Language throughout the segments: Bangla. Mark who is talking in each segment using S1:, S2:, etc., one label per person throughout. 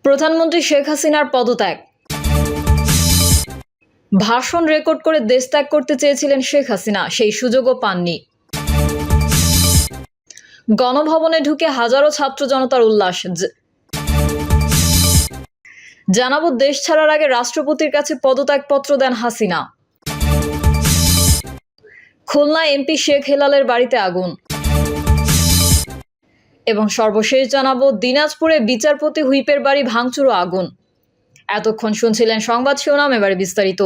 S1: প্রধানমন্ত্রী শেখ হাসিনার পদত্যাগ। ভাষণ রেকর্ড করে দেশ ত্যাগ করতে চেয়েছিলেন শেখ হাসিনা, সেই সুযোগও পাননি। গণভবনে ঢুকে হাজারো ছাত্র জনতার উল্লাস। জানাবো দেশ ছাড়ার আগে রাষ্ট্রপতির কাছে পদত্যাগপত্র দেন হাসিনা। খুলনা এমপি শেখ হেলালের বাড়িতে আগুন। এবং সর্বশেষ জানাবো দিনাজপুরে বিচারপতি হুইপের বাড়ি ভাঙচুর ও আগুন। এতক্ষণ শুনছিলেন সংবাদ শিরোনাম, এবারে বিস্তারিত।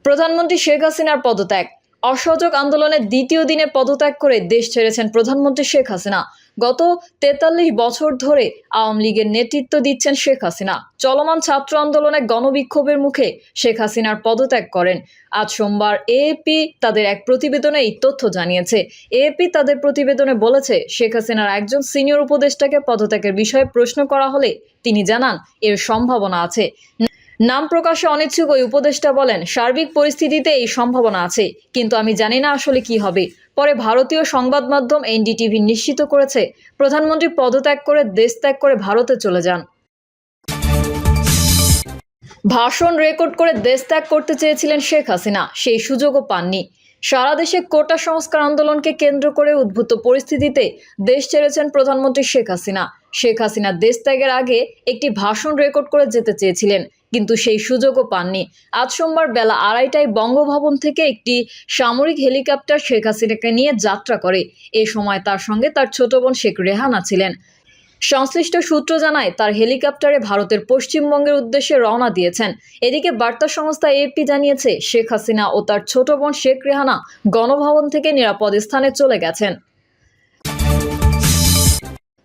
S1: প্রধানমন্ত্রী শেখ হাসিনার পদত্যাগ। অসহযোগ আন্দোলনের দ্বিতীয় দিনে পদত্যাগ করে দেশ ছেড়েছেন প্রধানমন্ত্রী শেখ হাসিনা। গত 43 বছর ধরে আওয়ামী লীগের নেতৃত্ব দিচ্ছেন শেখ হাসিনা। চলমান ছাত্র আন্দোলনে গণবিক্ষোভের মুখে শেখ হাসিনার পদত্যাগ করেন। আজ সোমবার এএপি তাদের এক প্রতিবেদনে এই তথ্য জানিয়েছে। এএপি তাদের প্রতিবেদনে বলেছে, শেখ হাসিনার একজন সিনিয়র উপদেষ্টাকে পদত্যাগের বিষয়ে প্রশ্ন করা হলে তিনি জানান এর সম্ভাবনা আছে। নাম প্রকাশে অনিচ্ছুক ওই উপদেষ্টা বলেন, সার্বিক পরিস্থিতিতে এই সম্ভাবনা আছে, কিন্তু আমি জানি না আসলে কি হবে। পরে ভারতীয় সংবাদ মাধ্যম এনডিটিভি নিশ্চিত করেছে প্রধানমন্ত্রী পদত্যাগ করে দেশ ত্যাগ করে ভারতে চলে যান। ভাষণ রেকর্ড করে দেশ ত্যাগ করতে চেয়েছিলেন শেখ হাসিনা, সেই সুযোগও পাননি। সারা দেশে কোটা সংস্কার আন্দোলনকে কেন্দ্র করে উদ্ভূত পরিস্থিতিতে দেশ ছেড়েছেন প্রধানমন্ত্রী শেখ হাসিনা। শেখ হাসিনা দেশ ত্যাগের আগে একটি ভাষণ রেকর্ড করে যেতে চেয়েছিলেন, কিন্তু সেই সুযোগও পাননি। আজ সোমবার বেলা 2:30টায় বঙ্গভবন থেকে একটি সামরিক হেলিকপ্টার শেখ হাসিনাকে নিয়ে যাত্রা করে। এ সময় তার সঙ্গে তার ছোট বোন শেখ রেহানা ছিলেন। সংশ্লিষ্ট সূত্র জানায়, তার হেলিকপ্টারে ভারতের পশ্চিমবঙ্গের উদ্দেশ্যে রওনা দিয়েছেন। এদিকে বার্তা সংস্থা এএপি জানিয়েছে, শেখ হাসিনা ও তার ছোট বোন শেখ রেহানা গণভবন থেকে নিরাপদ স্থানে চলে গেছেন।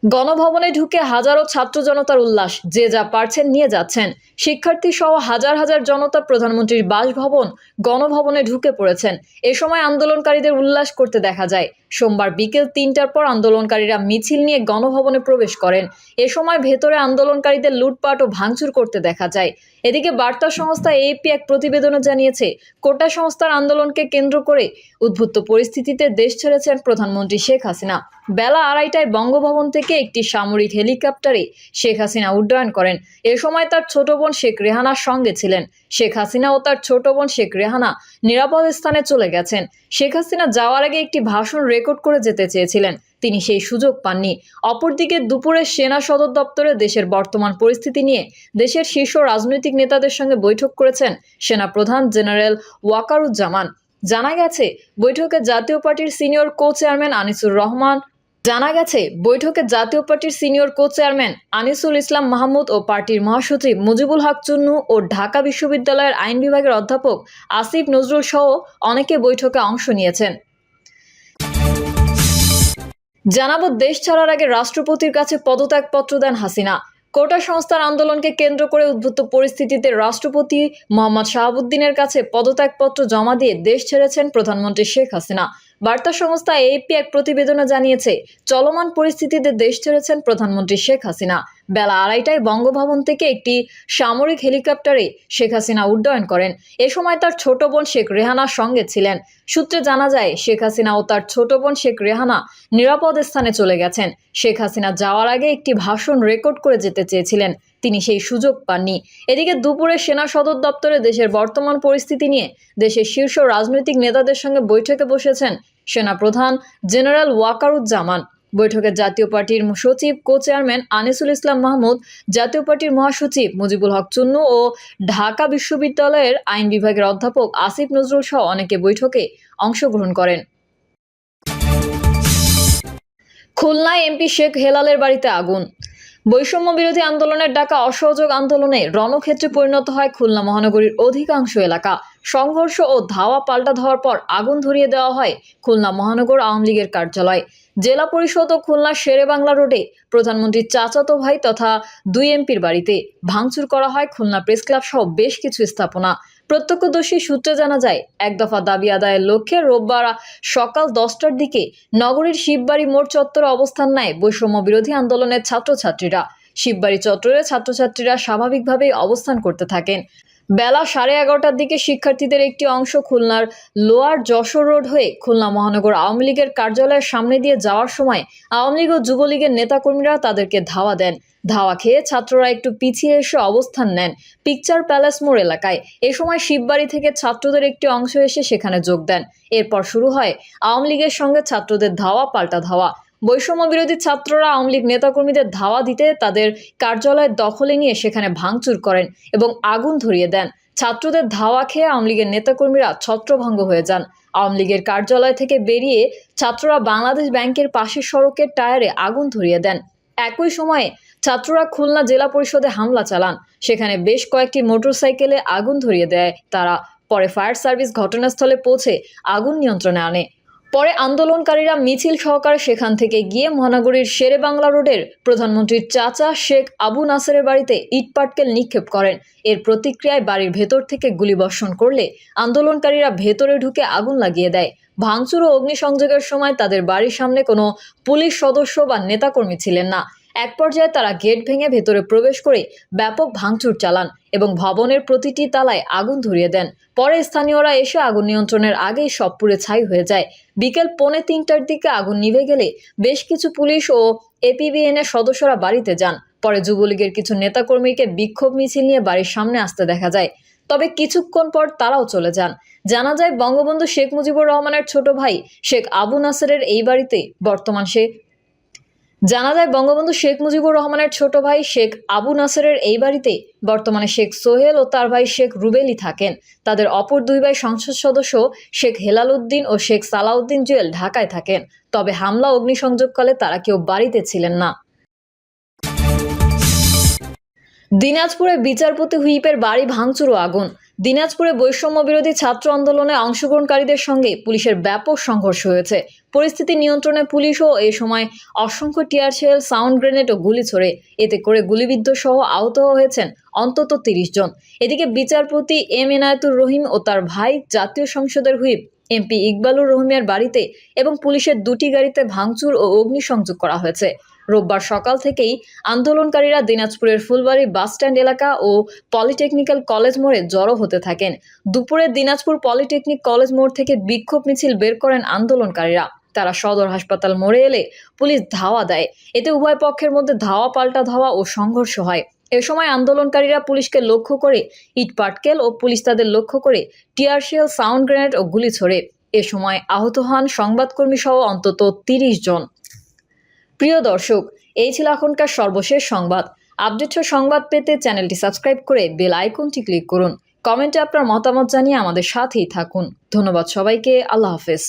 S1: গণভবনে ঢুকে হাজারো ছাত্র জনতার উল্লাস, যে যা পারছেন নিয়ে যাচ্ছেন। শিক্ষার্থী সহ হাজার হাজার জনতা প্রধানমন্ত্রীর বাসভবন গণভবনে ঢুকে পড়েছেন। এ সময় আন্দোলনকারীদের উল্লাস করতে দেখা যায়। সোমবার বিকেল 3টার পর আন্দোলনকারীরা মিছিল নিয়ে গণভবনে প্রবেশ করেন। এ সময় ভেতরে আন্দোলনকারীদের লুটপাট ও ভাঙচুর করতে দেখা যায়। এদিকে বার্তা সংস্থা এএপি এক প্রতিবেদনে জানিয়েছে, কোটা সংস্কার আন্দোলনকে কেন্দ্র করে উদ্ভূত পরিস্থিতিতে দেশ ছেড়েছেন প্রধানমন্ত্রী শেখ হাসিনা। বেলা 2:30টায় বঙ্গভবন থেকে একটি সামরিক হেলিকপ্টারে শেখ হাসিনা উড্ডয়ন করেন। এ সময় তার ছোট বোন শেখ রেহানার সঙ্গে ছিলেন। শেখ হাসিনা ও তার ছোট বোন শেখ রেহানা নিরাপদ স্থানে চলে গেছেন। শেখ হাসিনা যাওয়ার আগে একটি ভাষণ রেকর্ড করে যেতে চেয়েছিলেন, তিনি সেই সুযোগ পাননি। অপরদিকে দুপুরে সেনা সদর দপ্তরে দেশের বর্তমান পরিস্থিতি নিয়ে দেশের শীর্ষ রাজনৈতিক নেতাদের সঙ্গে বৈঠক করেছেন সেনাপ্রধান জেনারেল ওয়াকারুজ্জামান। জানা গেছে, বৈঠকে জাতীয় পার্টির সিনিয়র কো চেয়ারম্যান আনিসুল ইসলাম মাহমুদ ও পার্টির মহাসচিব মুজিবুল হক চুন্নু ও ঢাকা বিশ্ববিদ্যালয়ের আইন বিভাগের অধ্যাপক আসিফ নজরুল সহ অনেকে বৈঠকে অংশ নিয়েছেন। জানাবো দেশ ছাড়ার আগে রাষ্ট্রপতির কাছে পদত্যাগপত্র দেন হাসিনা। কোটা সংস্কার আন্দোলনকে কেন্দ্র করে উদ্ভূত পরিস্থিতিতে রাষ্ট্রপতি মোহাম্মদ শাহাবুদ্দিনের কাছে পদত্যাগপত্র জমা দিয়ে দেশ ছেড়েছেন প্রধানমন্ত্রী শেখ হাসিনা। বার্তা সংস্থা এএপি এক প্রতিবেদনে জানিয়েছে, চলমান পরিস্থিতিতে দেশ ছেড়েছেন প্রধানমন্ত্রী শেখ হাসিনা। বেলা 2:30টায় বঙ্গভবন থেকে একটি সামরিক হেলিকপ্টারে শেখ হাসিনা উড্ডয়ন করেন। এ সময় তার ছোট বোন শেখ রেহানার সঙ্গে ছিলেন। সূত্রে জানা যায়, শেখ হাসিনা ও তার ছোট বোন শেখ রেহানা নিরাপদ স্থানে চলে গেছেন। শেখ হাসিনা যাওয়ার আগে একটি ভাষণ রেকর্ড করে যেতে চেয়েছিলেন, তিনি সেই সুযোগ পাননি। এদিকে দুপুরে সেনা সদর দপ্তরে দেশের বর্তমান পরিস্থিতি নিয়ে দেশের শীর্ষ রাজনৈতিক নেতাদের সঙ্গে বৈঠকে বসেছেন সেনাপ্রধান জেনারেল ওয়াকারুজ্জামান। বৈঠকে জাতীয় পার্টির সচিব কো চেয়ারম্যান আনিসুল ইসলাম মাহমুদ, জাতীয় পার্টির মহাসচিব মুজিবুল হক চুন্নু ও ঢাকা বিশ্ববিদ্যালয়ের আইন বিভাগের অধ্যাপক আসিফ নজরুল সহ অনেকে বৈঠকে অংশগ্রহণ করেন। খুলনায় এমপি শেখ হেলালের বাড়িতে আগুন। বৈষম্য বিরোধী আন্দোলনের ডাকা অসহযোগ আন্দোলনে রণক্ষেত্রে পরিণত হয় খুলনা মহানগরীর অধিকাংশ এলাকা। সংঘর্ষ ও ধাওয়া পাল্টা ধাওয়ার পর আগুন ধরিয়ে দেওয়া হয় খুলনা মহানগর আওয়ামী লীগের কার্যালয়, জেলা পরিষদ ও খুলনা শেরেবাংলা রোডে প্রধানমন্ত্রীর চাচাতো ভাই তথা 2 এমপির বাড়িতে। ভাঙচুর করা হয় খুলনা প্রেস ক্লাব সহ বেশ কিছু স্থাপনা। প্রত্যক্ষদর্শী সূত্রে জানা যায়, এক দফা দাবি আদায়ের লক্ষ্যে রোববার সকাল 10টার দিকে নগরীর শিববাড়ি মোড় চত্বরে অবস্থান নেয় বৈষম্য বিরোধী আন্দোলনের ছাত্রছাত্রীরা। শিববাড়ি চত্বরে ছাত্রছাত্রীরা স্বাভাবিকভাবেই অবস্থান করতে থাকেন। বেলা 11:30টার দিকে শিক্ষার্থীদের একটি অংশ খুলনার লোয়ার যশোর রোড হয়ে খুলনা মহানগর আওয়ামী লীগের কার্যালয়ের সামনে দিয়ে যাওয়ার সময় আওয়ামী লীগ ও যুবলীগের নেতাকর্মীরা তাদেরকে ধাওয়া দেন। ধাওয়া খেয়ে ছাত্ররা একটু পিছিয়ে এসে অবস্থান নেন পিকচার প্যালেস মোড় এলাকায়। এ সময় শিববাড়ি থেকে ছাত্রদের একটি অংশ এসে সেখানে যোগ দেন। এরপর শুরু হয় আওয়ামী লীগের সঙ্গে ছাত্রদের ধাওয়া পাল্টা ধাওয়া। বৈষম্য বিরোধী ছাত্ররা আওয়ামী লীগ নেতাকর্মীদের ধাওয়া দিতে তাদের কার্যালয়ের দখলে নিয়ে সেখানে ভাঙচুর করেন এবং আগুন ধরিয়ে দেন। ছাত্রদের ধাওয়া খেয়ে আওয়ামী লীগের নেতাকর্মীরা ছত্রভঙ্গ হয়ে যান। আওয়ামী লীগের কার্যালয় থেকে বেরিয়ে ছাত্ররা বাংলাদেশ ব্যাংকের পাশের সড়কের টায়ারে আগুন ধরিয়ে দেন। একই সময়ে ছাত্ররা খুলনা জেলা পরিষদে হামলা চালান। সেখানে বেশ কয়েকটি মোটরসাইকেলে আগুন ধরিয়ে দেয় তারা। পরে ফায়ার সার্ভিস ঘটনাস্থলে পৌঁছে আগুন নিয়ন্ত্রণে আনে। পরে আন্দোলনকারীরা মিছিল সহকারে সেখান থেকে গিয়ে মহানগরীর শেরেবাংলা রোডের প্রধানমন্ত্রীর চাচা শেখ আবু নাসেরের বাড়িতে ইটপাটকেল নিক্ষেপ করেন। এর প্রতিক্রিয়ায় বাড়ির ভেতর থেকে গুলিবর্ষণ করলে আন্দোলনকারীরা ভেতরে ঢুকে আগুন লাগিয়ে দেয়। ভাঙচুর ও অগ্নিসংযোগের সময় তাদের বাড়ির সামনে কোনো পুলিশ সদস্য বা নেতাকর্মী ছিলেন না। এক পর্যায়ে তারা গেট ভেঙে ভেতরে প্রবেশ করে ব্যাপক ভাঙচুর চালান এবং ভবনের প্রতিটি তালায় আগুন ধরিয়ে দেন। পরে স্থানীয়রা এসে আগুন নিয়ন্ত্রণের আগেই সব পুড়ে ছাই হয়ে যায়। বিকেল 2:45টার দিকে আগুন নিভে গেলে বেশ কিছু পুলিশ ও এপিবিএনের সদস্যরা বাড়িতে যান। পরে যুবলীগের কিছু নেতাকর্মীকে বিক্ষোভ মিছিল নিয়ে বাড়ির সামনে আসতে দেখা যায়। তবে কিছুক্ষণ পর তারাও চলে যান। জানা যায় বঙ্গবন্ধু শেখ মুজিবুর রহমানের ছোট ভাই শেখ আবু নাসেরের এই বাড়িতে বর্তমানে শেখ সোহেল ও তার ভাই শেখ রুবেলি থাকেন। তাদের অপর দুই ভাই সংসদ সদস্য শেখ হেলাল উদ্দিন ও শেখ সালাউদ্দিন জুয়েল ঢাকায় থাকেন। তবে হামলা অগ্নিসংযোগকালে তারা কেউ বাড়িতে ছিলেন না। দিনাজপুরে বিচারপতি হুইপের বাড়ি ভাঙচুর ও আগুন। দিনাজপুরে বৈষম্য বিরোধী ছাত্র আন্দোলনে অংশগ্রহণকারীদের সঙ্গে পুলিশের ব্যাপক সংঘর্ষ হয়েছে। পরিস্থিতি নিয়ন্ত্রণে পুলিশও এ সময় অসংখ্য টিয়ার শেল, সাউন্ড গ্রেনেড ও গুলি ছোড়ে। এতে করে গুলিবিদ্ধ সহ আহত হয়েছেন অন্তত 30 জন। এদিকে বিচারপতি এম এনায়েতুর রহিম ও তার ভাই জাতীয় সংসদের হুইপ এমপি ইকবালুর রহিমের বাড়িতে এবং পুলিশের দুটি গাড়িতে ভাঙচুর ও অগ্নিসংযোগ করা হয়েছে। রোববার সকাল থেকেই আন্দোলনকারীরা দিনাজপুরের ফুলবাড়ি বাসস্ট্যান্ড এলাকা ও পলিটেকনিক্যাল কলেজ মোড়ে জড়ো হতে থাকেন। দুপুরে দিনাজপুর পলিটেকনিক কলেজ মোড় থেকে বিক্ষোভ মিছিল বের করেন আন্দোলনকারীরা। তারা সদর হাসপাতাল মোড়ে এলে পুলিশ ধাওয়া দেয়। এতে উভয় পক্ষের মধ্যে ধাওয়া পাল্টা ধাওয়া ও সংঘর্ষ হয়। এ সময় আন্দোলনকারীরা পুলিশকে লক্ষ্য করে ইটপাটকেল ও পুলিশ তাদের লক্ষ্য করে টিয়ার শেল, সাউন্ড গ্রেনেড ও গুলি ছোড়ে। এ সময় আহত হন সংবাদকর্মী সহ অন্তত 30 জন। প্রিয় দর্শক, এই ছিল এখনকার সর্বশেষ সংবাদ। আপডেট সংবাদ পেতে চ্যানেলটি সাবস্ক্রাইব করে বেল আইকনটি ক্লিক করুন। কমেন্টে আপনার মতামত জানিয়ে আমাদের সাথেই থাকুন। ধন্যবাদ সবাইকে। আল্লাহ হাফেজ।